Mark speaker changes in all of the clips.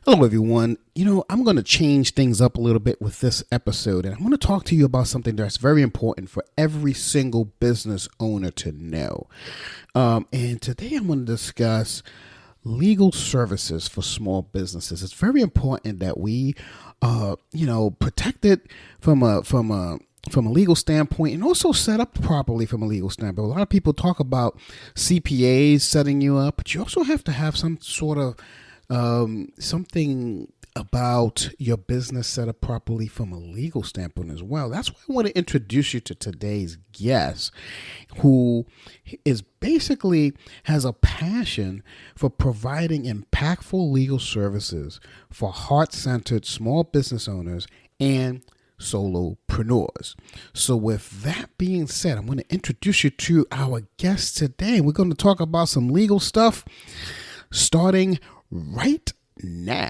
Speaker 1: Hello, everyone. I'm going to change things up a little bit with this episode, and I'm going to talk to you about something that's very important for every single business owner to know. And today I'm going to discuss legal services for small businesses. It's very important that we, protect it from a legal standpoint and also set up properly from a legal standpoint. A lot of people talk about CPAs setting you up, but you also have to have some sort of something about your business set up properly from a legal standpoint as well. That's why I want to introduce you to today's guest, who is basically has a passion for providing impactful legal services for heart-centered small business owners and solopreneurs. So with that being said, I'm going to introduce you to our guest today. We're going to talk about some legal stuff starting right now.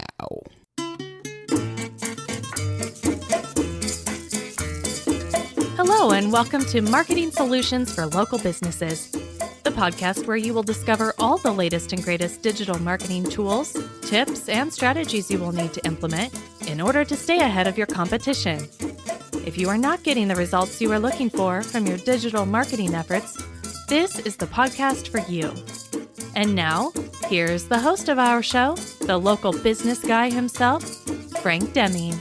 Speaker 2: Hello, and welcome to Marketing Solutions for Local Businesses, the podcast where you will discover all the latest and greatest digital marketing tools, tips, and strategies you will need to implement in order to stay ahead of your competition. If you are not getting the results you are looking for from your digital marketing efforts, this is the podcast for you. And now, here's the host of our show, the local business guy himself, Frank Deming.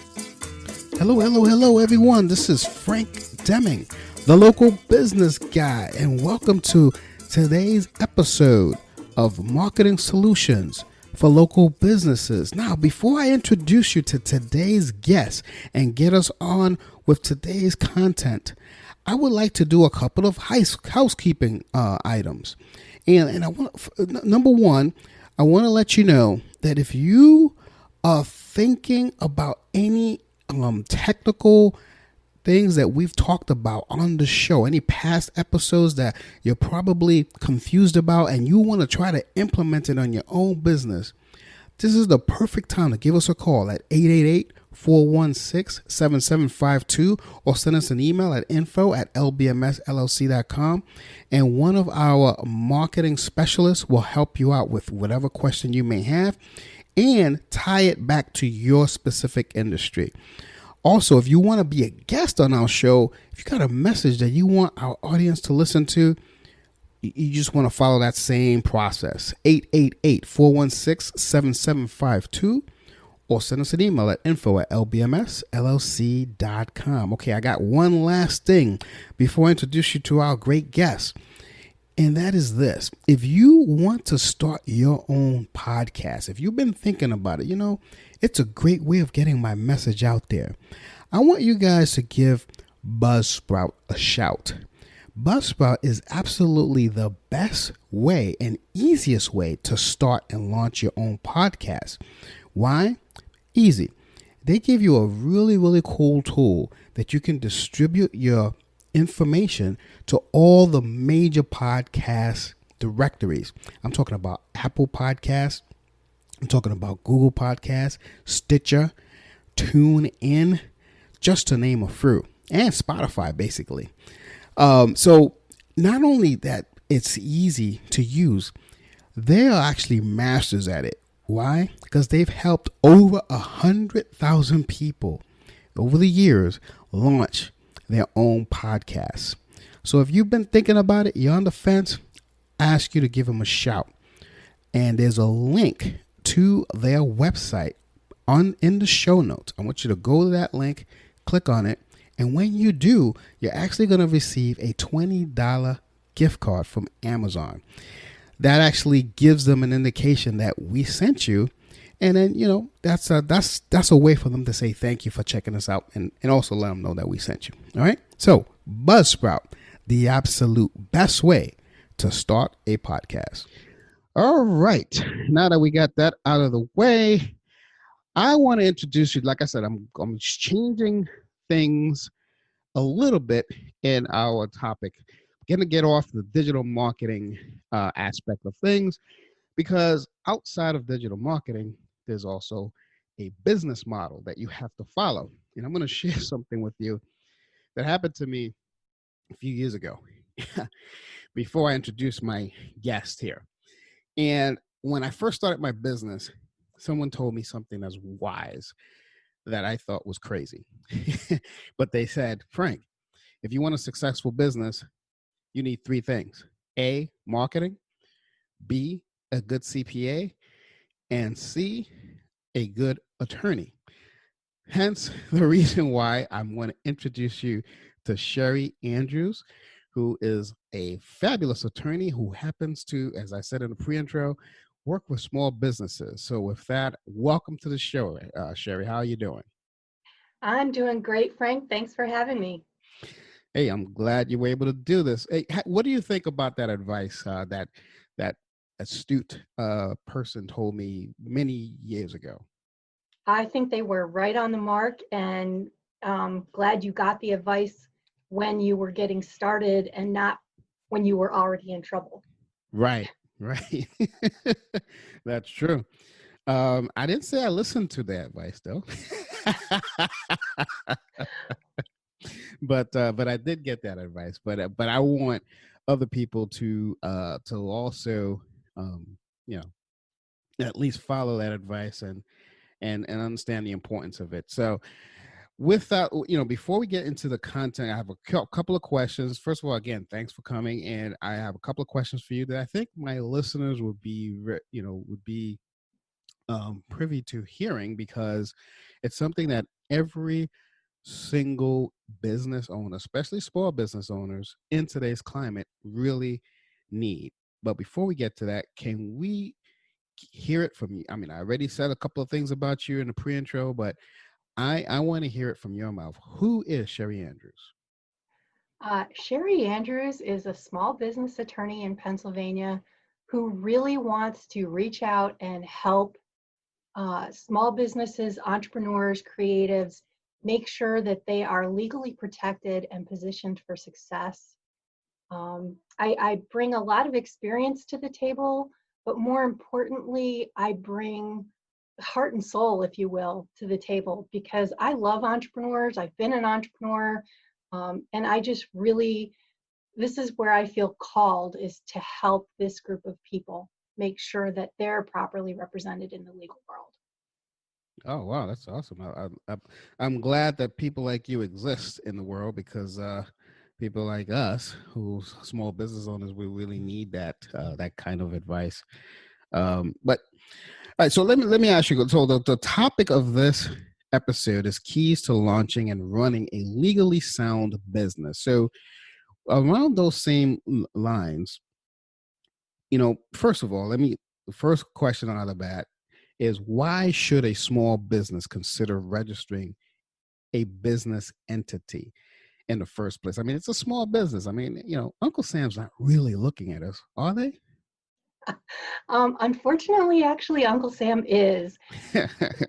Speaker 1: Hello, everyone. This is Frank Deming, the local business guy, and welcome to today's episode of Marketing Solutions for Local Businesses. Now, before I introduce you to today's guest and get us on with today's content, I would like to do a couple of housekeeping items. And I want, number one, I want to let you know that if you are thinking about any technical things that we've talked about on the show, any past episodes that you're probably confused about and you want to try to implement it on your own business, this is the perfect time to give us a call at 888-416-7752 or send us an email at info@lbmsllc.com, and one of our marketing specialists will help you out with whatever question you may have and tie it back to your specific industry. Also, if you want to be a guest on our show, if you got a message that you want our audience to listen to, you just want to follow that same process. 888-416-7752 or send us an email at info@lbmsllc.com. Okay, I got one last thing before I introduce you to our great guest, and that is this. If you want to start your own podcast, if you've been thinking about it, it's a great way of getting my message out there. I want you guys to give Buzzsprout a shout. Buzzsprout is absolutely the best way and easiest way to start and launch your own podcast. Why? Easy. They give you a really, really cool tool that you can distribute your information to all the major podcast directories. I'm talking about Apple Podcasts. I'm talking about Google Podcasts, Stitcher, TuneIn, just to name a few, and Spotify, basically. So not only that it's easy to use, they are actually masters at it. Why? Because they've helped over 100,000 people over the years launch their own podcasts. So if you've been thinking about it, you're on the fence, I ask you to give them a shout. And there's a link to their website in the show notes. I want you to go to that link, click on it, and when you do, you're actually going to receive a $20 gift card from Amazon. That actually gives them an indication that we sent you. And then, that's a way for them to say thank you for checking us out and also let them know that we sent you. All right. So Buzzsprout, the absolute best way to start a podcast. All right. Now that we got that out of the way, I want to introduce you. Like I said, I'm changing things a little bit in our topic. I'm going to get off the digital marketing aspect of things, because outside of digital marketing, there's also a business model that you have to follow. And I'm going to share something with you that happened to me a few years ago before I introduce my guest here. And when I first started my business someone told me something as wise that I thought was crazy. But they said, Frank, if you want a successful business, you need three things: A, marketing; B, a good CPA; and C, a good attorney. Hence the reason why I'm going to introduce you to Cheri Andrews, who is a fabulous attorney who happens to, as I said in the pre-intro, work with small businesses. So with that, welcome to the show, Cheri. How are you doing?
Speaker 3: I'm doing great, Frank. Thanks for having me.
Speaker 1: Hey, I'm glad you were able to do this. Hey, what do you think about that advice that astute person told me many years ago?
Speaker 3: I think they were right on the mark, and glad you got the advice when you were getting started and not when you were already in trouble.
Speaker 1: Right, right. That's true. I didn't say I listened to the advice though. But I did get that advice. But I want other people to also you know at least follow that advice and understand the importance of it. So with that, before we get into the content, I have a couple of questions. First of all, again, thanks for coming, and I have a couple of questions for you that I think my listeners would be privy to hearing, because it's something that every single business owner, especially small business owners in today's climate, really need. But before we get to that, can we hear it from you? I mean, I already said a couple of things about you in the pre-intro, but I want to hear it from your mouth. Who is Cheri Andrews?
Speaker 3: Cheri Andrews is a small business attorney in Pennsylvania who really wants to reach out and help small businesses, entrepreneurs, creatives make sure that they are legally protected and positioned for success. I bring a lot of experience to the table, but more importantly, I bring heart and soul, if you will, to the table, because I love entrepreneurs. I've been an entrepreneur, and I just really, this is where I feel called, is to help this group of people make sure that they're properly represented in the legal world.
Speaker 1: Oh wow, that's awesome. I'm glad that people like you exist in the world, because people like us, who's small business owners, we really need that kind of advice. But all right, so let me ask you. So the topic of this episode is keys to launching and running a legally sound business. So around those same lines, first of all, the first question out of the bat is, why should a small business consider registering a business entity in the first place? I mean, it's a small business. I mean, Uncle Sam's not really looking at us, are they?
Speaker 3: Unfortunately, actually, Uncle Sam is.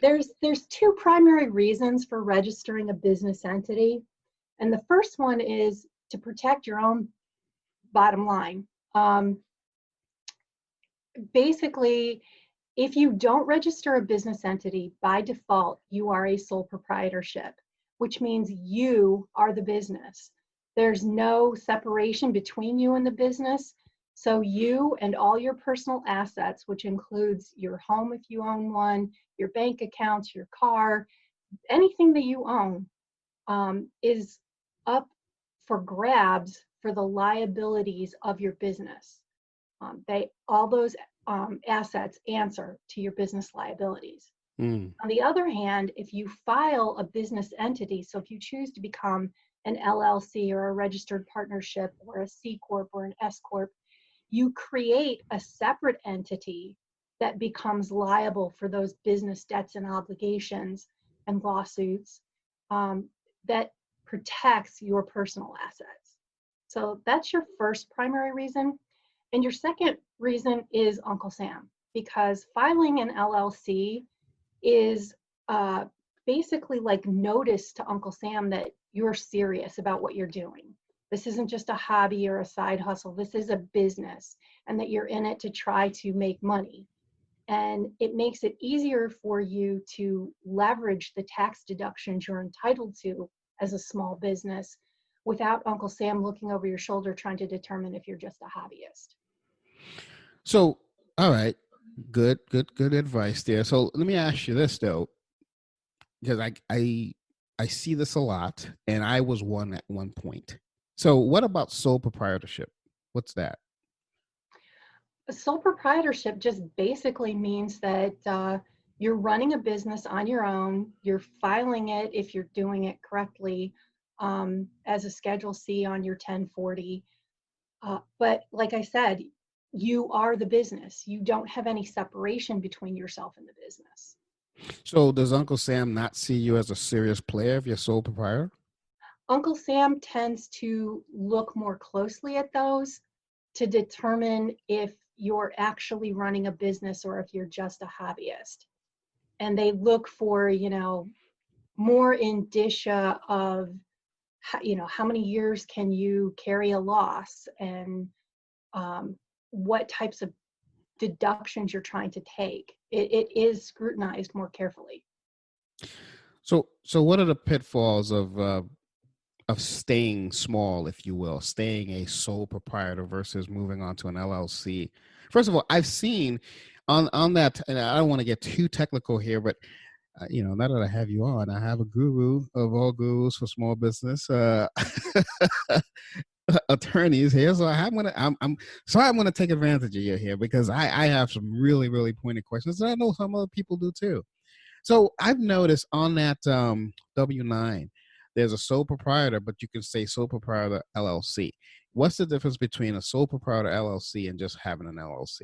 Speaker 3: There's two primary reasons for registering a business entity. And the first one is to protect your own bottom line. Basically, if you don't register a business entity, by default, you are a sole proprietorship, which means you are the business. There's no separation between you and the business. So you and all your personal assets, which includes your home if you own one, your bank accounts, your car, anything that you own, is up for grabs for the liabilities of your business. All those assets answer to your business liabilities. On the other hand, if you file a business entity, so if you choose to become an LLC or a registered partnership or a C Corp or an S Corp, you create a separate entity that becomes liable for those business debts and obligations and lawsuits, that protects your personal assets. So that's your first primary reason. And your second reason is Uncle Sam, because filing an LLC is basically like notice to Uncle Sam that you're serious about what you're doing. This isn't just a hobby or a side hustle. This is a business, and that you're in it to try to make money. And it makes it easier for you to leverage the tax deductions you're entitled to as a small business without Uncle Sam looking over your shoulder trying to determine if you're just a hobbyist.
Speaker 1: So, all right. Good advice there. So let me ask you this though, because I see this a lot, and I was one at one point. So what about sole proprietorship? What's that?
Speaker 3: Sole proprietorship just basically means that you're running a business on your own. You're filing it, if you're doing it correctly, as a Schedule C on your 1040. But like I said, you are the business. You don't have any separation between yourself and the business.
Speaker 1: So does Uncle Sam not see you as a serious player if you're sole proprietor?
Speaker 3: Uncle Sam tends to look more closely at those to determine if you're actually running a business or if you're just a hobbyist. And they look for, more indicia of, how many years can you carry a loss, and what types of deductions you're trying to take. It is scrutinized more carefully.
Speaker 1: So what are the pitfalls of staying small, if you will, staying a sole proprietor versus moving on to an LLC? First of all, I've seen on that, and I don't want to get too technical here, but now that I have you on, I have a guru of all gurus for small business attorneys here. So I'm gonna take advantage of you here, because I have some really, really pointed questions, and I know some other people do too. So I've noticed on that W-9, there's a sole proprietor, but you can say sole proprietor LLC. What's the difference between a sole proprietor LLC and just having an LLC?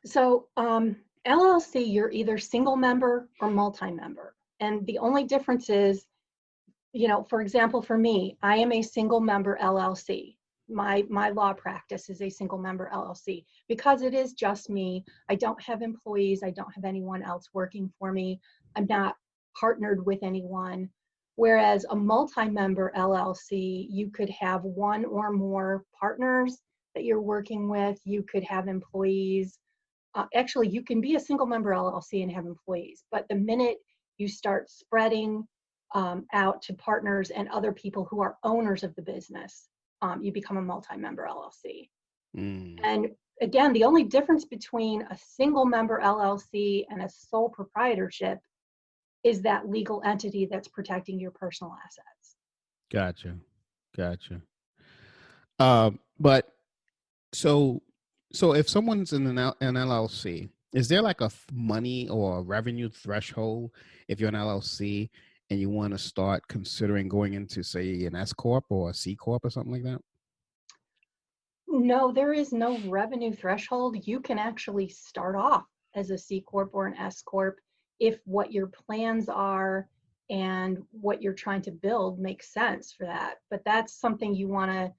Speaker 3: So LLC, you're either single member or multi-member. And the only difference is, for example, for me, I am a single member LLC. My law practice is a single member LLC because it is just me. I don't have employees. I don't have anyone else working for me. I'm not partnered with anyone. Whereas a multi-member LLC, you could have one or more partners that you're working with. You could have employees. Actually, you can be a single member LLC and have employees, but the minute you start spreading out to partners and other people who are owners of the business, you become a multi-member LLC. And again, the only difference between a single member LLC and a sole proprietorship is that legal entity that's protecting your personal assets.
Speaker 1: Gotcha. But so if someone's in an LLC, is there like a money or a revenue threshold if you're an LLC and you want to start considering going into, say, an S corp or a C corp or something like that?
Speaker 3: No, there is no revenue threshold. You can actually start off as a C corp or an S corp if what your plans are and what you're trying to build makes sense for that. But that's something you want to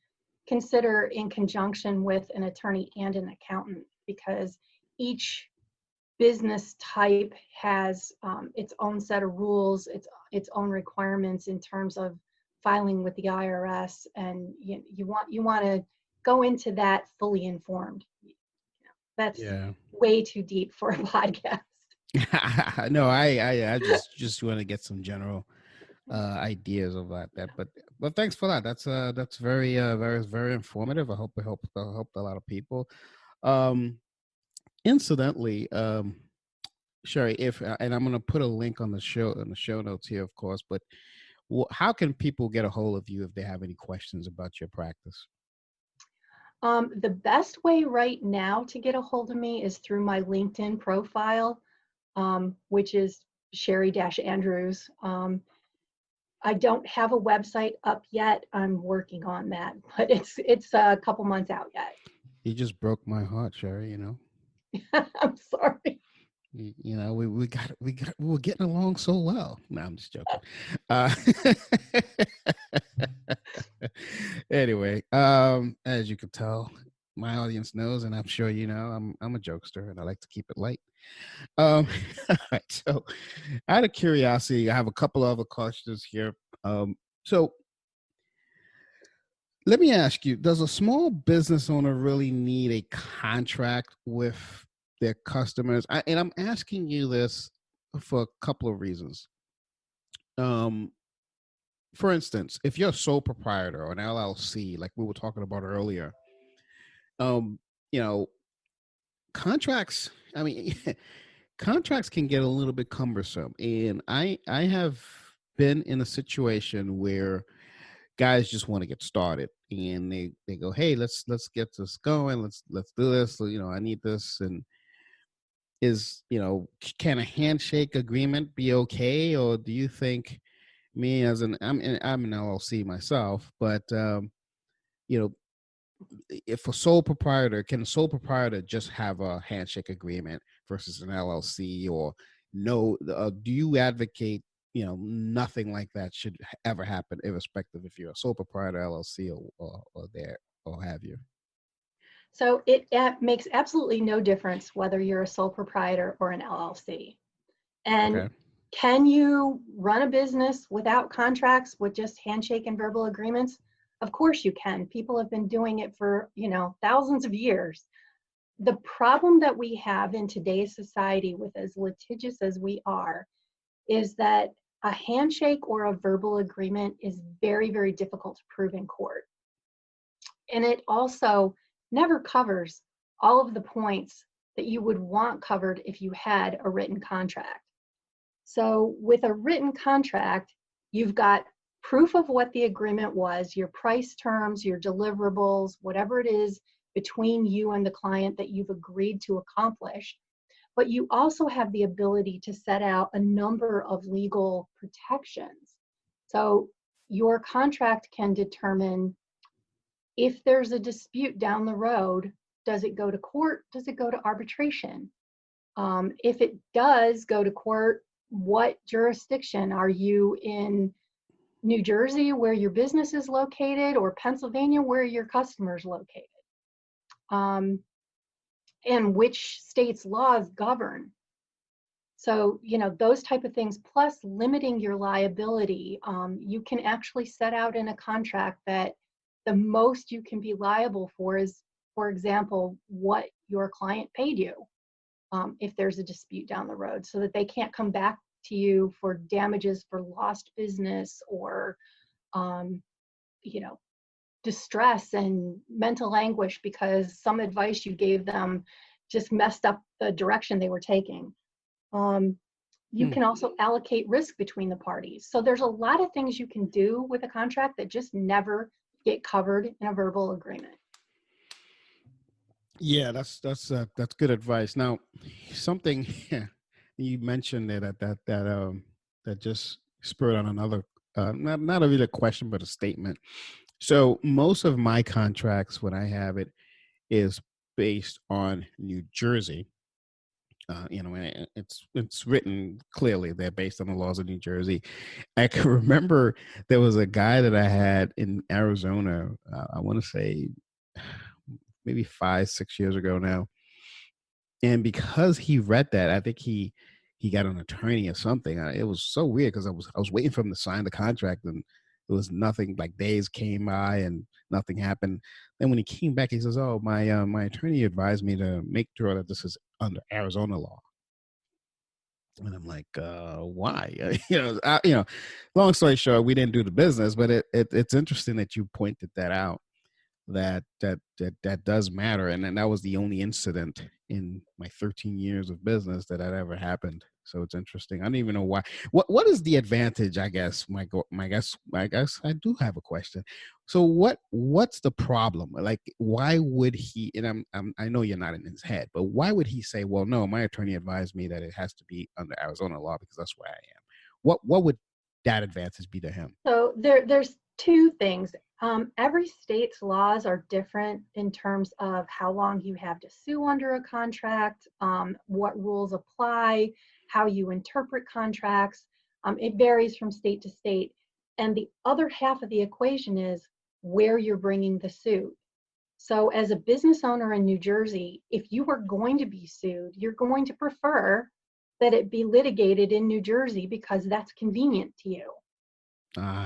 Speaker 3: consider in conjunction with an attorney and an accountant, because each business type has its own set of rules, its own requirements in terms of filing with the IRS, and you want to go into that fully informed. That's way too deep for a podcast.
Speaker 1: No, I just want to get some general ideas about that, but thanks for that. That's very very informative. I hope it helped a lot of people. Incidentally, Cheri, if and I'm going to put a link on the show notes here, of course, but how can people get a hold of you if they have any questions about your practice?
Speaker 3: The best way right now to get a hold of me is through my LinkedIn profile, which is Cheri Andrews. I don't have a website up yet. I'm working on that, but it's a couple months out yet.
Speaker 1: You just broke my heart, Cheri.
Speaker 3: I'm sorry.
Speaker 1: We were getting along so well. No, I'm just joking. Anyway, as you can tell, my audience knows, and I'm sure I'm a jokester, and I like to keep it light. All right. So, out of curiosity, I have a couple other questions here. So, let me ask you: does a small business owner really need a contract with their customers? And I'm asking you this for a couple of reasons. For instance, if you're a sole proprietor or an LLC, like we were talking about earlier, you know, contracts, I mean, contracts can get a little bit cumbersome. And I have been in a situation where guys just want to get started and they go, hey, let's get this going. Let's do this. I need this. And can a handshake agreement be okay? Or do you think me as I'm an LLC myself, but you know, if can a sole proprietor just have a handshake agreement versus an LLC, or no? Do you advocate, nothing like that should ever happen, irrespective if you're a sole proprietor, LLC, or have you?
Speaker 3: So it makes absolutely no difference whether you're a sole proprietor or an LLC. And
Speaker 1: Okay.
Speaker 3: can you run a business without contracts, with just handshake and verbal agreements? Of course you can. People have been doing it for, thousands of years. The problem that we have in today's society, with as litigious as we are, is that a handshake or a verbal agreement is very, very difficult to prove in court. And it also never covers all of the points that you would want covered if you had a written contract. So with a written contract, you've got proof of what the agreement was, your price terms, your deliverables, whatever it is between you and the client that you've agreed to accomplish. But you also have the ability to set out a number of legal protections. So your contract can determine, if there's a dispute down the road, does it go to court? Does it go to arbitration? If it does go to court, what jurisdiction? Are you in New Jersey, where your business is located, or Pennsylvania, where your customer is located? And which state's laws govern? So, those type of things, plus limiting your liability. You can actually set out in a contract that the most you can be liable for is, for example, what your client paid you, if there's a dispute down the road, so that they can't come back to you for damages for lost business, or, distress and mental anguish because some advice you gave them just messed up the direction they were taking. You can also allocate risk between the parties. So there's a lot of things you can do with a contract that just never get covered in a verbal agreement.
Speaker 1: Yeah, that's good advice. Now, something you mentioned that just spurred on another, not a really question, but a statement. So most of my contracts, when I have it, is based on New Jersey. And it's written clearly. They're based on the laws of New Jersey. I can remember there was a guy that I had in Arizona. I want to say maybe 5-6 years ago now. And because he read that, I think he got an attorney or something. It was so weird because I was waiting for him to sign the contract, and there was nothing. Like, days came by and nothing happened. Then when he came back, he says, "Oh, my attorney advised me to make sure that this is under Arizona law." And I'm like, why? Long story short, we didn't do the business, but it's interesting that you pointed that out. That does matter, and then that was the only incident in my 13 years of business that had ever happened. So it's interesting. I don't even know why. What is the advantage? I guess I do have a question. So what's the problem? Like, why would he? And I know you're not in his head, but why would he say, "Well, no, my attorney advised me that it has to be under Arizona law because that's where I am"? What would that advantage be to him?
Speaker 3: So there's two things. Every state's laws are different in terms of how long you have to sue under a contract, what rules apply, how you interpret contracts. It varies from state to state. And the other half of the equation is where you're bringing the suit. So as a business owner in New Jersey, if you are going to be sued, you're going to prefer that it be litigated in New Jersey because that's convenient to you.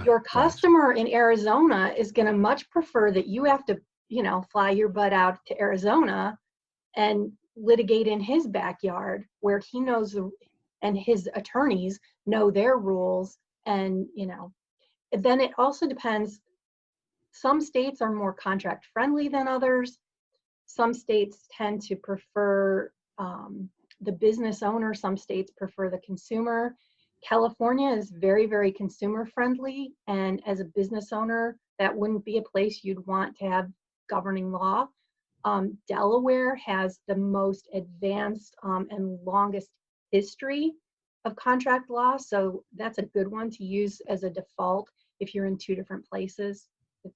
Speaker 3: Your customer in Arizona is going to much prefer that you have to, fly your butt out to Arizona and litigate in his backyard, where he knows and his attorneys know their rules. And, then it also depends. Some states are more contract friendly than others. Some states tend to prefer the business owner. Some states prefer the consumer. California is very, very consumer friendly. And as a business owner, that wouldn't be a place you'd want to have governing law. Delaware has the most advanced and longest history of contract law. So that's a good one to use as a default if you're in two different places.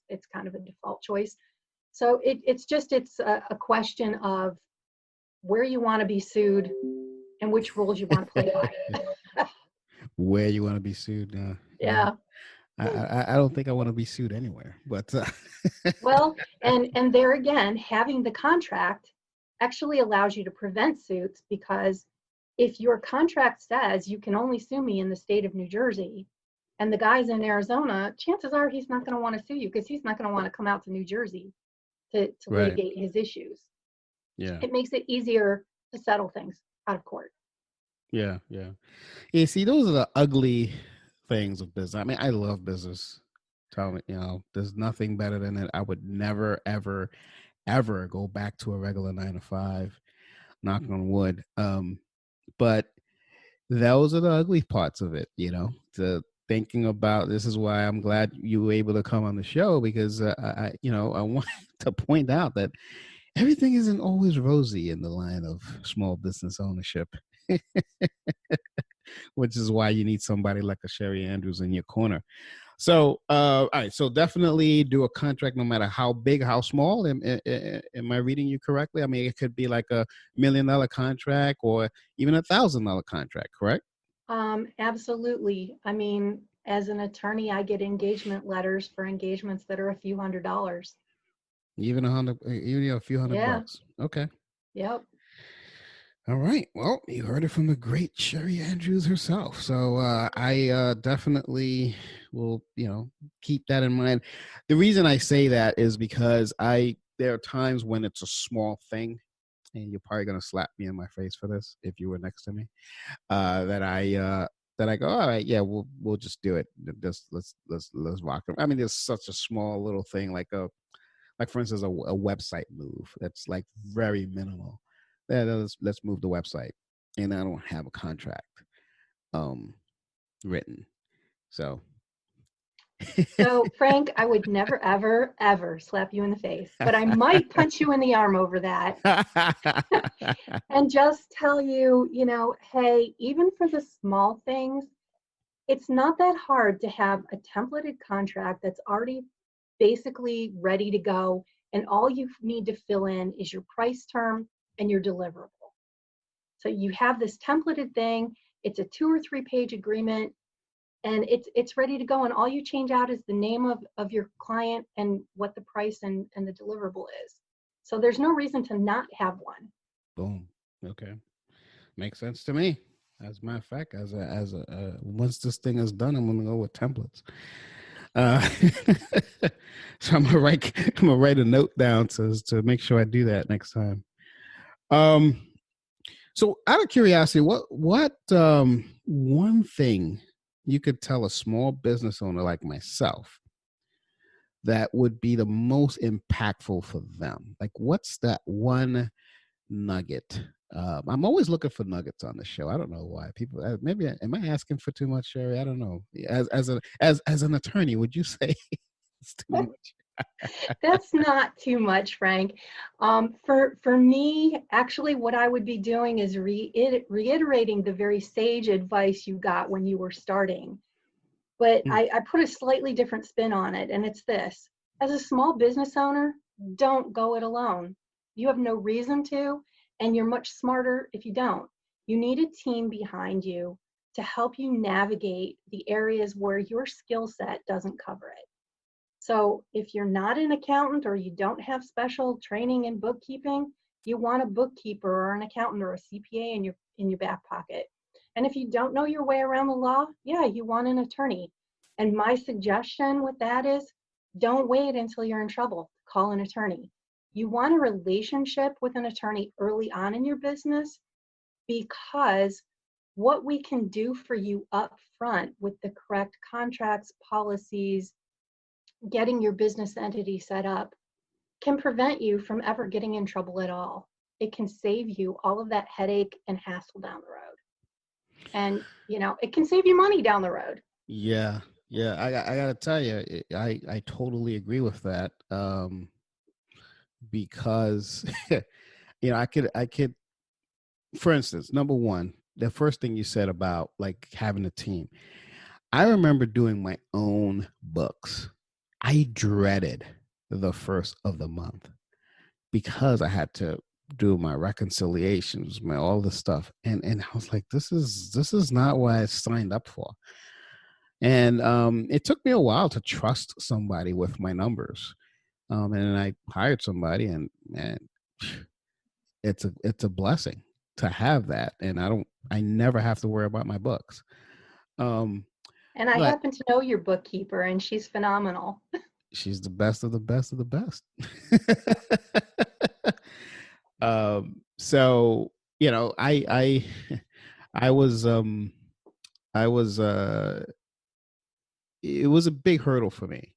Speaker 3: It's kind of a default choice. So it's a question of where you want to be sued and which rules you want to play by.
Speaker 1: Where you want to be sued?
Speaker 3: Yeah.
Speaker 1: I don't think I want to be sued anywhere, but
Speaker 3: Well, and there again, having the contract actually allows you to prevent suits, because if your contract says you can only sue me in the state of New Jersey, and the guy's in Arizona, chances are he's not going to want to sue you because he's not going to want to come out to New Jersey to
Speaker 1: right.
Speaker 3: litigate his issues.
Speaker 1: Yeah.
Speaker 3: It makes it easier to settle things out of court.
Speaker 1: Yeah. You see, those are the ugly things of business. I mean, I love business. Tell me, there's nothing better than it. I would never, ever, ever go back to a regular 9 to 5. Knock on wood. But those are the ugly parts of it. The thinking about this is why I'm glad you were able to come on the show, because I want to point out that everything isn't always rosy in the line of small business ownership. Which is why you need somebody like a Cheri Andrews in your corner. So, all right. So definitely do a contract, no matter how big, how small. Am I reading you correctly? I mean, it could be like $1 million contract or even $1,000 contract, correct?
Speaker 3: Absolutely. I mean, as an attorney, I get engagement letters for engagements that are a few $100s.
Speaker 1: Even a few $100 bucks. Okay.
Speaker 3: Yep.
Speaker 1: All right. Well, you heard it from the great Cheri Andrews herself. So I definitely will, keep that in mind. The reason I say that is because there are times when it's a small thing, and you're probably going to slap me in my face for this if you were next to me, that I go, all right, yeah, we'll just do it. Let's rock it. I mean, there's such a small little thing, like for instance, a website move that's like very minimal. Let's move the website, and I don't have a contract written. So
Speaker 3: Frank, I would never, ever, ever slap you in the face, but I might punch you in the arm over that and just tell you, hey, even for the small things, it's not that hard to have a templated contract that's already basically ready to go. And all you need to fill in is your price term and your deliverable. So you have this templated thing. It's a 2 or 3 page agreement, and it's ready to go. And all you change out is the name of your client and what the price and the deliverable is. So there's no reason to not have one.
Speaker 1: Boom. Okay. Makes sense to me. As a matter of fact, once this thing is done, I'm gonna go with templates. So I'm gonna write a note down to make sure I do that next time. So out of curiosity, what one thing you could tell a small business owner like myself that would be the most impactful for them? Like, what's that one nugget? I'm always looking for nuggets on the show. I don't know why. People, maybe am I asking for too much, Cheri? I don't know. As an attorney, would you say it's too much?
Speaker 3: That's not too much, Frank. For me, actually, what I would be doing is reiterating the very sage advice you got when you were starting. But I put a slightly different spin on it, and it's this. As a small business owner, don't go it alone. You have no reason to, and you're much smarter if you don't. You need a team behind you to help you navigate the areas where your skill set doesn't cover it. So if you're not an accountant or you don't have special training in bookkeeping, you want a bookkeeper or an accountant or a CPA in your back pocket. And if you don't know your way around the law, yeah, you want an attorney. And my suggestion with that is, don't wait until you're in trouble. Call an attorney. You want a relationship with an attorney early on in your business, because what we can do for you up front with the correct contracts, policies, getting your business entity set up, can prevent you from ever getting in trouble at all. It can save you all of that headache and hassle down the road. And, it can save you money down the road.
Speaker 1: Yeah. Yeah. I got to tell you, I totally agree with that. Because, I could, for instance, number one, the first thing you said about like having a team. I remember doing my own books. I dreaded the first of the month because I had to do my reconciliations, my all this stuff. And I was like, this is not what I signed up for. And it took me a while to trust somebody with my numbers. And then I hired somebody, and it's a blessing to have that. And I never have to worry about my books.
Speaker 3: And I
Speaker 1: But
Speaker 3: happen to know your bookkeeper, and she's phenomenal.
Speaker 1: she's the best of the best of the best. So I was I was it was a big hurdle for me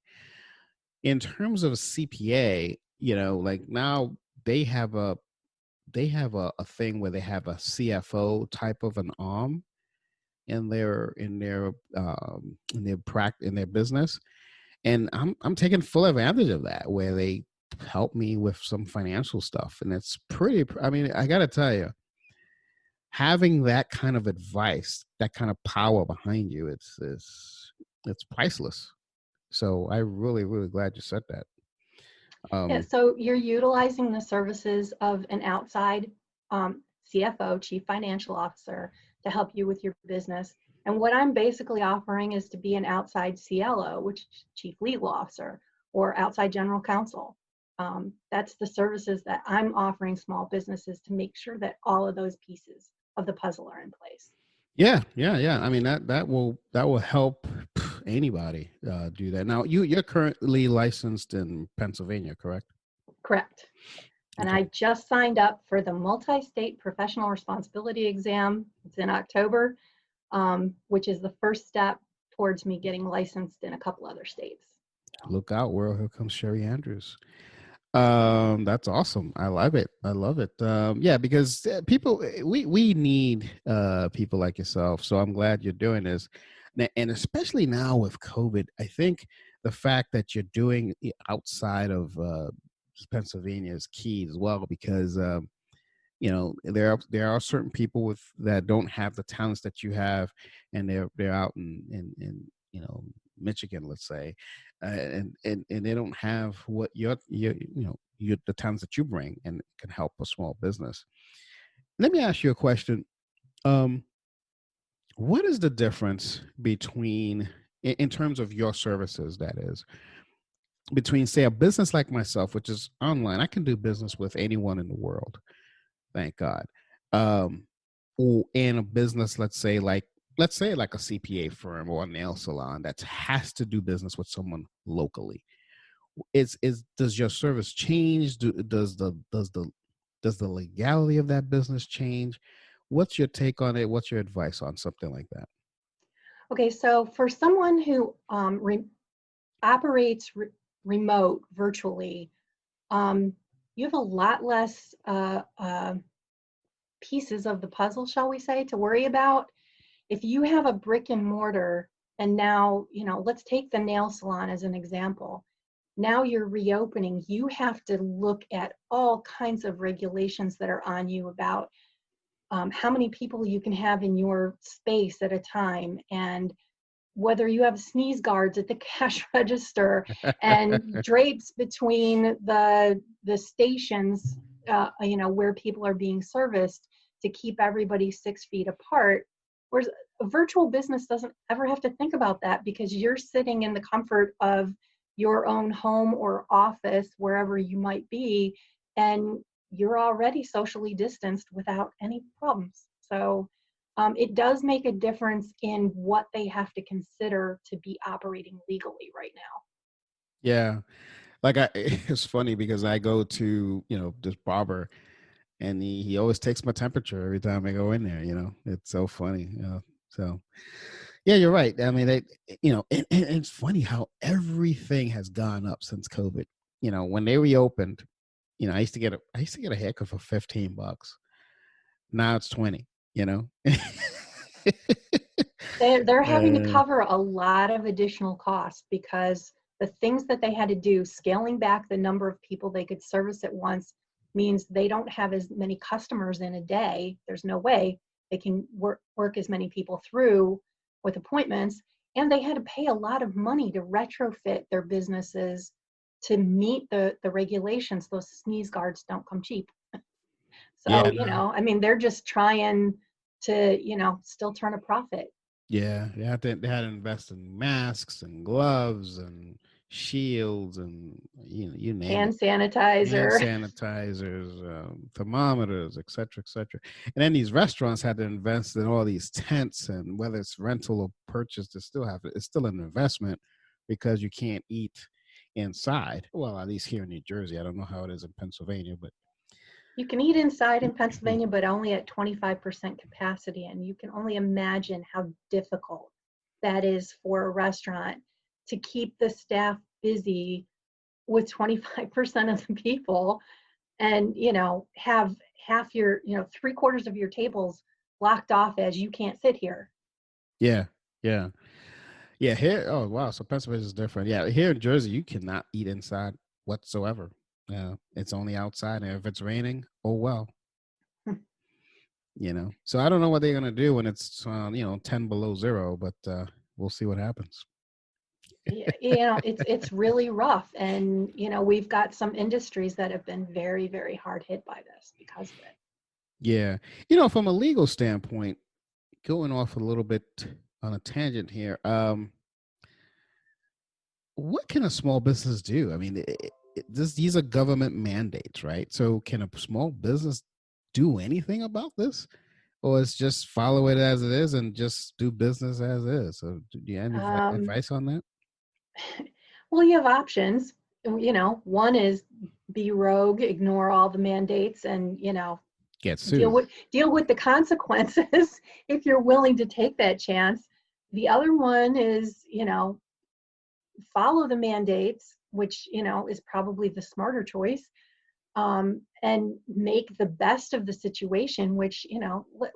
Speaker 1: in terms of CPA. Like now they have a thing where they have a CFO type of an arm in their business, and I'm taking full advantage of that, where they help me with some financial stuff. And it's pretty, I mean, I gotta tell you, having that kind of advice, that kind of power behind you, it's priceless. So I really glad you said that.
Speaker 3: Yeah, so you're utilizing the services of an outside CFO, Chief Financial Officer, to help you with your business. And what I'm basically offering is to be an outside CLO, which is Chief Legal Officer, or outside General Counsel. That's the services that I'm offering small businesses to make sure that all of those pieces of the puzzle are in place.
Speaker 1: Yeah. I mean, that will help anybody do that. Now, you're currently licensed in Pennsylvania, correct?
Speaker 3: Correct. And
Speaker 1: Okay.
Speaker 3: I just signed up for the multi-state professional responsibility exam. It's in October, which is the first step towards me getting licensed in a couple other states.
Speaker 1: Look out, world! Here comes Cheri Andrews. That's awesome. I love it. Yeah, because we need people like yourself. So I'm glad you're doing this, and especially now with COVID, I think the fact that you're doing it outside of Pennsylvania is key as well, because there are certain people that don't have the talents that you have, and they're out in Michigan, let's say, and they don't have what the talents that you bring, and can help a small business. Let me ask you a question. um what is the difference between, in terms of your services, that is, between, say, a business like myself, which is online? I can do business with anyone in the world, thank God. um or in a business, let's say like a CPA firm or a nail salon that has to do business with someone locally. Does your service change? Does the legality of that business change? What's your take on it? What's your advice on something like that?
Speaker 3: Okay, so for someone who operates remote virtually, you have a lot less pieces of the puzzle, shall we say, to worry about. If you have a brick and mortar, and now, let's take the nail salon as an example. Now you're reopening, you have to look at all kinds of regulations that are on you about how many people you can have in your space at a time, and whether you have sneeze guards at the cash register and drapes between the stations, where people are being serviced, to keep everybody 6 feet apart. Whereas a virtual business doesn't ever have to think about that, because you're sitting in the comfort of your own home or office, wherever you might be, and you're already socially distanced without any problems. So it does make a difference in what they have to consider to be operating legally right now.
Speaker 1: Yeah, it's funny because I go to this barber, and he always takes my temperature every time I go in there. It's so funny. So yeah, you're right. I mean, and it's funny how everything has gone up since COVID. when they reopened, I used to get a haircut for $15. Now it's 20,
Speaker 3: They're having to
Speaker 1: Uh,
Speaker 3: cover a lot of additional costs because the things that they had to do, scaling back the number of people they could service at once, means they don't have as many customers in a day. There's no way they can work as many people through with appointments. And they had to pay a lot of money to retrofit their businesses to meet the regulations. Those sneeze guards don't come cheap.
Speaker 1: yeah,
Speaker 3: So, I mean, they're just trying to, still turn a profit.
Speaker 1: yeah, they had to invest in masks and gloves and shields and you name it.
Speaker 3: Hand
Speaker 1: Hand
Speaker 3: sanitizer.
Speaker 1: sanitizers, thermometers, et cetera, et cetera. And then these restaurants had to invest in all these tents, and whether it's rental or purchase, it's still an investment because you can't eat inside. Well, at least here in New Jersey, I don't know how it is in Pennsylvania, but
Speaker 3: You can eat inside in Pennsylvania, but only at 25% capacity. And you can only imagine how difficult that is for a restaurant to keep the staff busy with 25% of the people and, have half your, 3/4 of your tables blocked off as you can't sit here.
Speaker 1: yeah, yeah, yeah. Here, oh wow, so Pennsylvania is different. Yeah, here in Jersey, you cannot eat inside whatsoever. Yeah, it's only outside, and if it's raining, oh well. So I don't know what they're gonna do when it's 10 below zero, but we'll see what happens.
Speaker 3: It's really rough. And, we've got some industries that have been very, very hard hit by this because of it.
Speaker 1: Yeah, from a legal standpoint, going off a little bit on a tangent here, what can a small business do? I mean, these are government mandates, right? So can a small business do anything about this? Or it's just follow it as it is and just do business as is. So do you have any
Speaker 3: Um,
Speaker 1: advice on that?
Speaker 3: well, you have options. One is be rogue, ignore all the mandates, and
Speaker 1: Get
Speaker 3: deal
Speaker 1: sued.
Speaker 3: with deal with the consequences if you're willing to take that chance. The other one is, follow the mandates, which is probably the smarter choice, and make the best of the situation. Which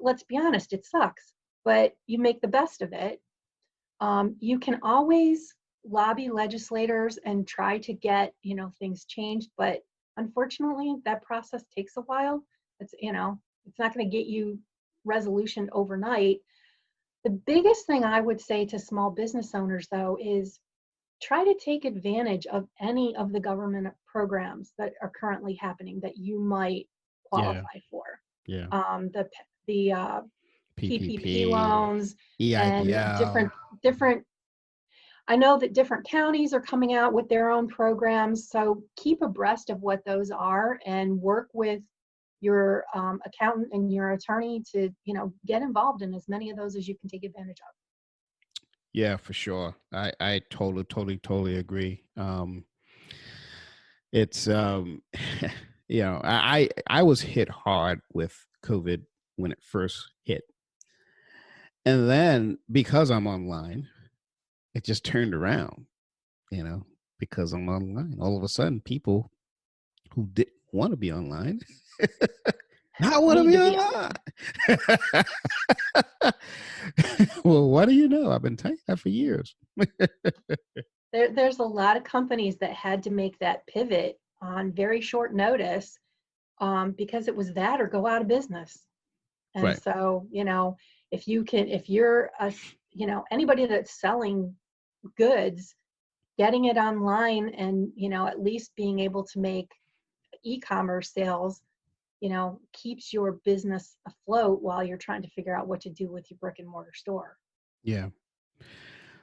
Speaker 3: let's be honest, it sucks, but you make the best of it. You can always lobby legislators and try to get things changed, but unfortunately that process takes a while. It's not going to get you resolution overnight. The biggest thing I would say to small business owners, though, is try to take advantage of any of the government programs that are currently happening that you might
Speaker 1: Yeah.
Speaker 3: qualify for.
Speaker 1: Yeah.
Speaker 3: The PPP
Speaker 1: PPP,
Speaker 3: loans and
Speaker 1: EIDL.
Speaker 3: different. I know that different counties are coming out with their own programs, so keep abreast of what those are and work with your accountant and your attorney to get involved in as many of those as you can take advantage of.
Speaker 1: Yeah, for sure. I totally agree. It's I was hit hard with COVID when it first hit. And then because I'm online, it just turned around, because I'm online. All of a sudden, people who didn't want to be online now want to
Speaker 3: Need
Speaker 1: be
Speaker 3: to be on.
Speaker 1: online. Well, what do you know? I've been telling you that for years.
Speaker 3: There's a lot of companies that had to make that pivot on very short notice, because it was that or go out of business. And
Speaker 1: Right.
Speaker 3: so, if you're anybody that's selling goods, getting it online and, at least being able to make e-commerce sales, keeps your business afloat while you're trying to figure out what to do with your brick and mortar store.
Speaker 1: Yeah.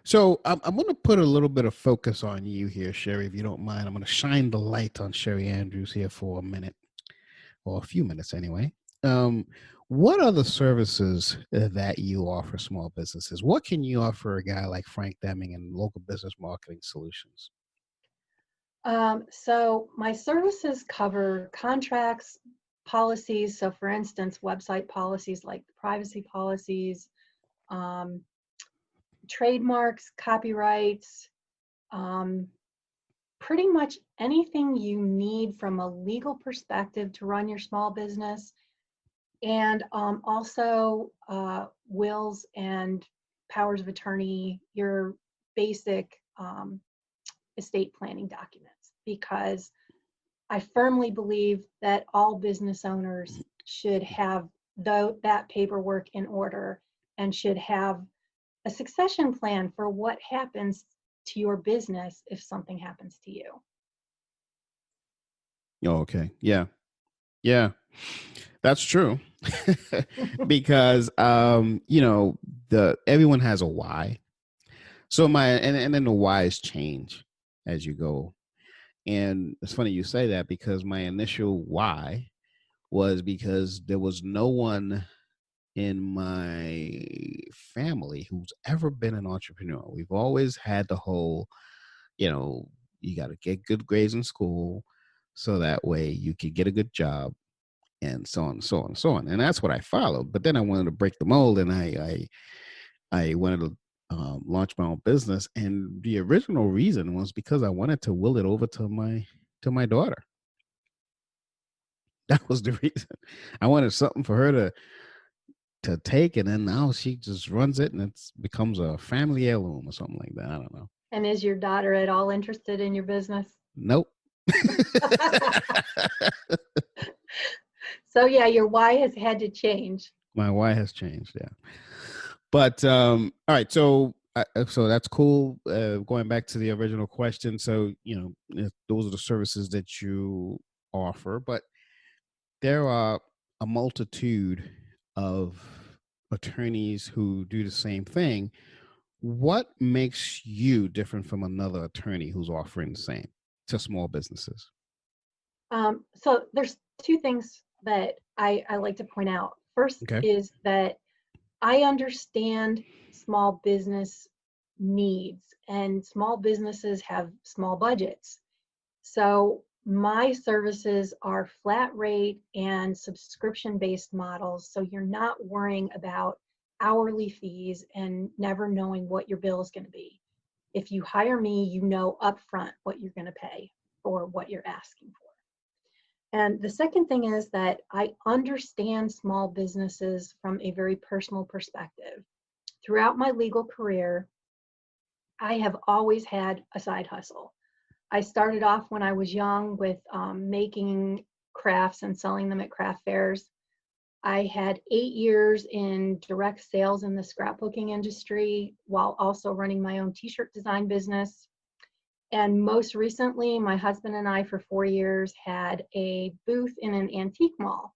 Speaker 1: So I'm going to put a little bit of focus on you here, Cheri, if you don't mind. I'm going to shine the light on Cheri Andrews here for a minute, or a few minutes anyway. What are the services that you offer small businesses? What can you offer a guy like Frank Deming and Local Business Marketing Solutions?
Speaker 3: So my services cover contracts, policies. So for instance, website policies like privacy policies, trademarks, copyrights, pretty much anything you need from a legal perspective to run your small business, and also wills and powers of attorney, your basic estate planning documents, because I firmly believe that all business owners should have that paperwork in order and should have a succession plan for what happens to your business if something happens to you.
Speaker 1: Oh, okay. Yeah. Yeah. That's true. Because everyone has a why. So and then the whys change as you go. And it's funny you say that, because my initial why was because there was no one in my family who's ever been an entrepreneur. We've always had the whole, you got to get good grades in school so that way you can get a good job, and so on and so on and so on. And that's what I followed. But then I wanted to break the mold, and I wanted to launch my own business. And the original reason was because I wanted to will it over to my daughter. That was the reason. I wanted something for her to take, and then now she just runs it, and it becomes a family heirloom or something like that. I don't know.
Speaker 3: And is your daughter at all interested in your business?
Speaker 1: Nope.
Speaker 3: So yeah, your why has had to change.
Speaker 1: My why has changed, yeah. But all right, so that's cool. Going back to the original question, so those are the services that you offer, but there are a multitude of attorneys who do the same thing. What makes you different from another attorney who's offering the same to small businesses?
Speaker 3: So there's two things that I like to point out. First is that I understand small business needs, and small businesses have small budgets. So my services are flat rate and subscription-based models, so you're not worrying about hourly fees and never knowing what your bill is going to be. If you hire me, you know upfront what you're going to pay for what you're asking for. And the second thing is that I understand small businesses from a very personal perspective. Throughout my legal career, I have always had a side hustle. I started off when I was young with making crafts and selling them at craft fairs. I had 8 years in direct sales in the scrapbooking industry while also running my own t-shirt design business. And most recently, my husband and I, for 4 years, had a booth in an antique mall.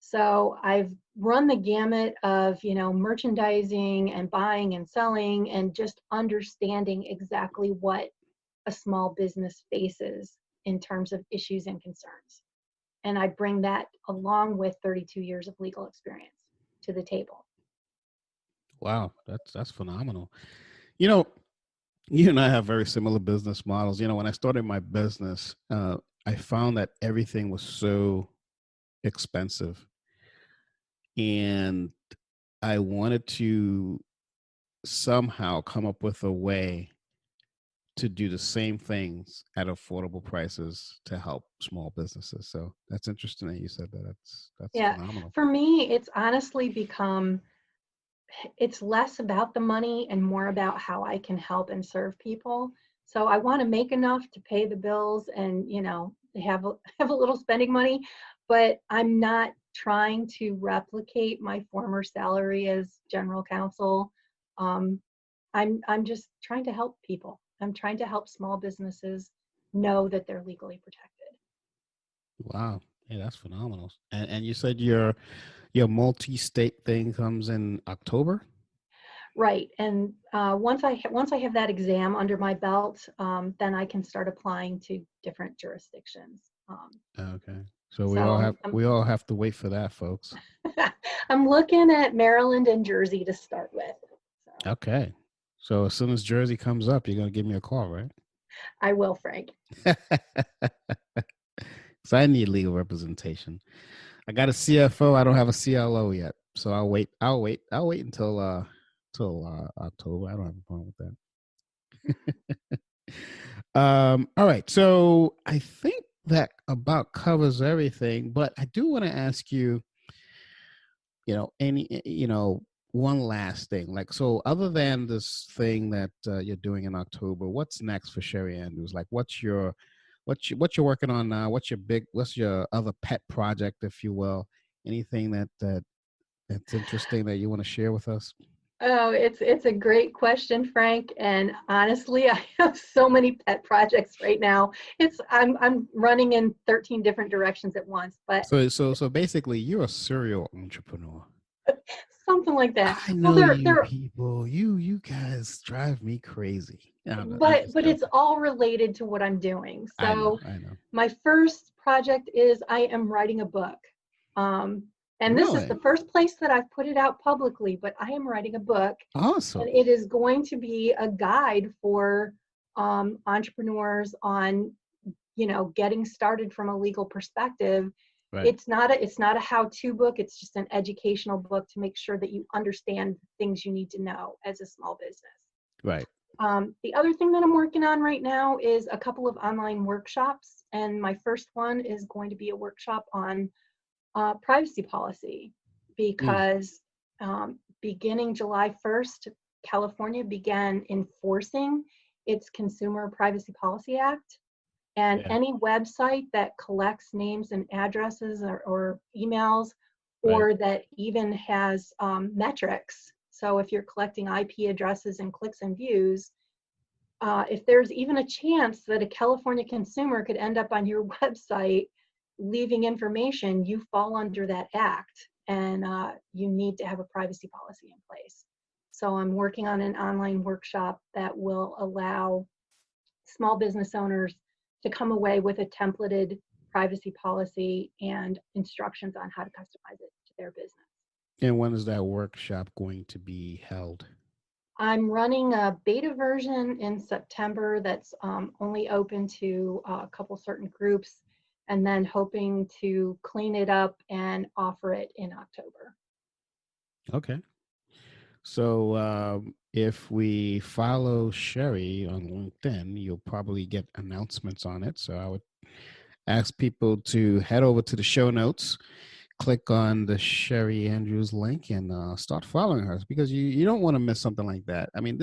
Speaker 3: So I've run the gamut of, merchandising and buying and selling and just understanding exactly what a small business faces in terms of issues and concerns. And I bring that along with 32 years of legal experience to the table.
Speaker 1: Wow, that's phenomenal. You and I have very similar business models. When I started my business, I found that everything was so expensive, and I wanted to somehow come up with a way to do the same things at affordable prices to help small businesses. So that's interesting that you said that. That's phenomenal.
Speaker 3: For me, it's honestly become, it's less about the money and more about how I can help and serve people. So I want to make enough to pay the bills and, have a little spending money, but I'm not trying to replicate my former salary as general counsel. I'm just trying to help people. I'm trying to help small businesses know that they're legally protected.
Speaker 1: Wow. Yeah, that's phenomenal. And you said your multi-state thing comes in October?
Speaker 3: Right. And once I have that exam under my belt, then I can start applying to different jurisdictions.
Speaker 1: Okay. So we all have to wait for that, folks.
Speaker 3: I'm looking at Maryland and Jersey to start with. So.
Speaker 1: Okay. So as soon as Jersey comes up, you're going to give me a call, right?
Speaker 3: I will, Frank.
Speaker 1: So I need legal representation. I got a CFO. I don't have a CLO yet. So I'll wait until October. I don't have a problem with that. All right. So I think that about covers everything, but I do want to ask you, one last thing. Like, so other than this thing that you're doing in October, what's next for Cheri Andrews? Like, what you're working on now? What's your other pet project, if you will? Anything that's interesting that you want to share with us?
Speaker 3: Oh, it's a great question, Frank. And honestly, I have so many pet projects right now. I'm running in 13 different directions at once, but
Speaker 1: So basically, you're a serial entrepreneur.
Speaker 3: something like that.
Speaker 1: I
Speaker 3: Well,
Speaker 1: know
Speaker 3: there
Speaker 1: you
Speaker 3: there
Speaker 1: people. You guys drive me crazy. I'm
Speaker 3: but
Speaker 1: just
Speaker 3: but it's
Speaker 1: joking.
Speaker 3: all related to what I'm doing.
Speaker 1: I know.
Speaker 3: So
Speaker 1: I know.
Speaker 3: my first project is I am writing a book. Um, and this is
Speaker 1: Really
Speaker 3: the first place that I've put it out publicly, but I am writing a book, and
Speaker 1: awesome.
Speaker 3: it is going to be a guide for entrepreneurs on, getting started from a legal perspective.
Speaker 1: Right.
Speaker 3: It's not a how-to book. It's just an educational book to make sure that you understand things you need to know as a small business.
Speaker 1: Right.
Speaker 3: The other thing that I'm working on right now is a couple of online workshops, and my first one is going to be a workshop on privacy policy,
Speaker 1: Mm,
Speaker 3: because beginning July 1st, California began enforcing its Consumer Privacy Policy Act. And
Speaker 1: yeah.
Speaker 3: any website that collects names and addresses or emails,
Speaker 1: Right.
Speaker 3: or that even has metrics. So if you're collecting IP addresses and clicks and views, if there's even a chance that a California consumer could end up on your website leaving information, you fall under that act, and you need to have a privacy policy in place. So I'm working on an online workshop that will allow small business owners to come away with a templated privacy policy and instructions on how to customize it to their business.
Speaker 1: And when is that workshop going to be held?
Speaker 3: I'm running a beta version in September that's only open to a couple certain groups, and then hoping to clean it up and offer it in October.
Speaker 1: Okay. So if we follow Cheri on LinkedIn, you'll probably get announcements on it. So I would ask people to head over to the show notes, click on the Cheri Andrews link, and start following her, because you don't want to miss something like that. I mean,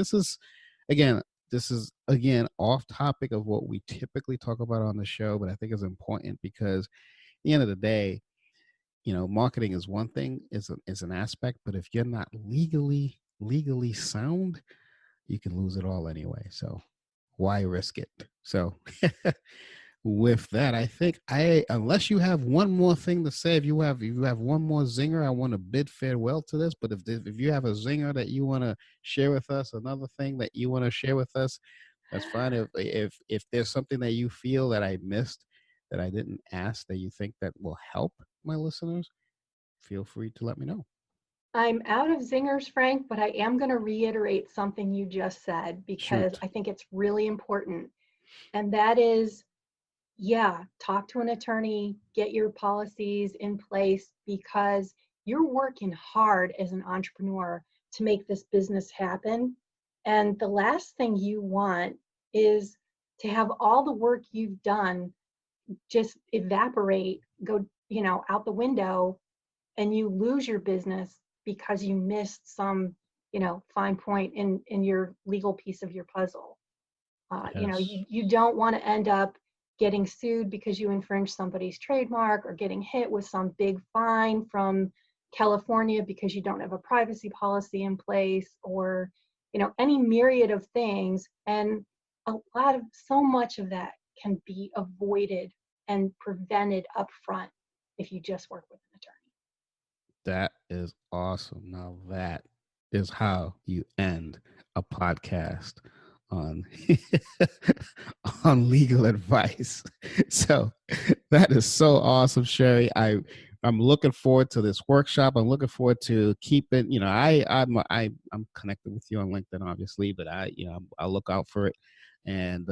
Speaker 1: again, this is again off topic of what we typically talk about on the show, but I think it's important because at the end of the day, marketing is one thing, is an aspect, but if you're not legally sound, you can lose it all anyway. So why risk it? So with that, I think unless you have one more thing to say, if you have one more zinger, I want to bid farewell to this. But if you have a zinger that you want to share with us, another thing that you want to share with us, that's fine. If there's something that you feel that I missed, that I didn't ask, that you think that will help my listeners, feel free to let me know.
Speaker 3: I'm out of zingers, Frank, but I am going to reiterate something you just said because
Speaker 1: Shoot.
Speaker 3: I think it's really important. And that is, yeah, talk to an attorney, get your policies in place, because you're working hard as an entrepreneur to make this business happen. And the last thing you want is to have all the work you've done just evaporate, go, out the window, and you lose your business because you missed some, fine point in your legal piece of your puzzle.
Speaker 1: Yes.
Speaker 3: You don't want to end up getting sued because you infringed somebody's trademark, or getting hit with some big fine from California because you don't have a privacy policy in place, or any myriad of things. And so much of that can be avoided and prevented up front if you just work with an attorney.
Speaker 1: That is awesome. Now that is how you end a podcast on on legal advice. So that is so awesome, Cheri. I'm looking forward to this workshop. I'm looking forward to keeping. I'm connected with you on LinkedIn, obviously, but I'll look out for it, and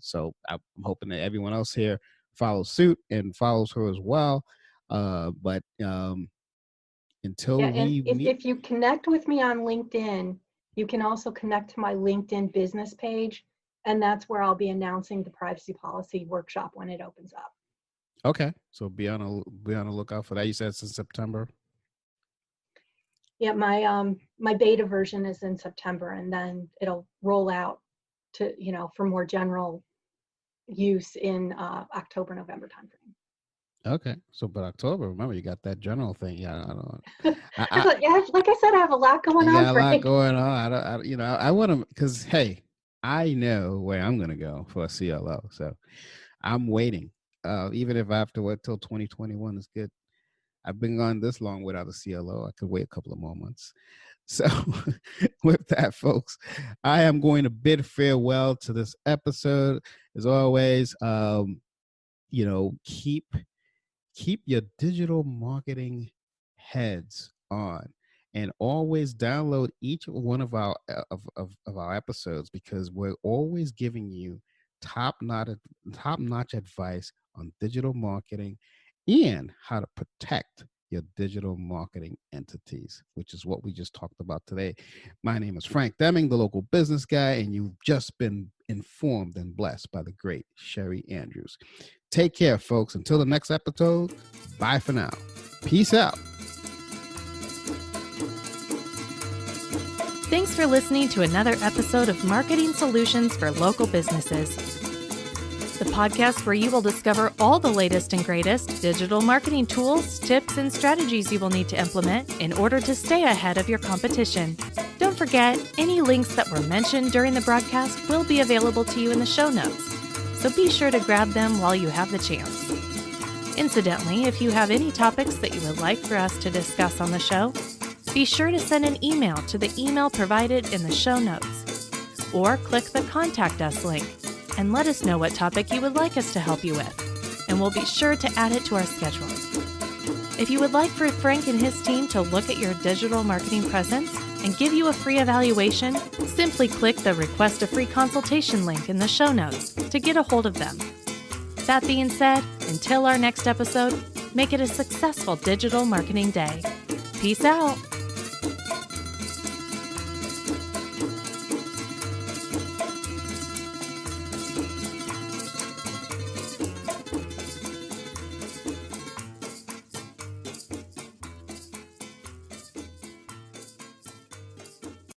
Speaker 1: so I'm hoping that everyone else here follows suit and follows her as well. But until
Speaker 3: Yeah, and
Speaker 1: we
Speaker 3: if,
Speaker 1: meet.
Speaker 3: if you connect with me on LinkedIn, you can also connect to my LinkedIn business page, And that's where I'll be announcing the privacy policy workshop when it opens up.
Speaker 1: Okay. So be on a lookout for that. You said it's in September.
Speaker 3: Yeah, my beta version is in September, and then it'll roll out to, for more general use in October, November timeframe.
Speaker 1: Okay. So, but October, remember, you got that general thing. Yeah, I don't.
Speaker 3: Like I said, I have a lot going on.
Speaker 1: You got a lot
Speaker 3: Frank.
Speaker 1: going on. I want to, because hey, I know where I'm going to go for a CLO, so I'm waiting. Even if I have to wait till 2021 is good. I've been gone this long without a CLO. I could wait a couple of more months. So with that, folks, I am going to bid farewell to this episode. As always, keep your digital marketing heads on, and always download each one of our episodes, because we're always giving you top-notch advice on digital marketing and how to protect your digital marketing entities, which is what we just talked about today. My name is Frank Deming, the local business guy, and you've just been informed and blessed by the great Cheri Andrews. Take care, folks. Until the next episode, bye for now. Peace out.
Speaker 2: Thanks for listening to another episode of Marketing Solutions for Local Businesses, the podcast where you will discover all the latest and greatest digital marketing tools, tips, and strategies you will need to implement in order to stay ahead of your competition. Don't forget, any links that were mentioned during the broadcast will be available to you in the show notes, so be sure to grab them while you have the chance. Incidentally, if you have any topics that you would like for us to discuss on the show, be sure to send an email to the email provided in the show notes, or click the Contact Us link and let us know what topic you would like us to help you with, and we'll be sure to add it to our schedule. If you would like for Frank and his team to look at your digital marketing presence and give you a free evaluation, simply click the Request a Free Consultation link in the show notes to get a hold of them. That being said, until our next episode, make it a successful digital marketing day. Peace out.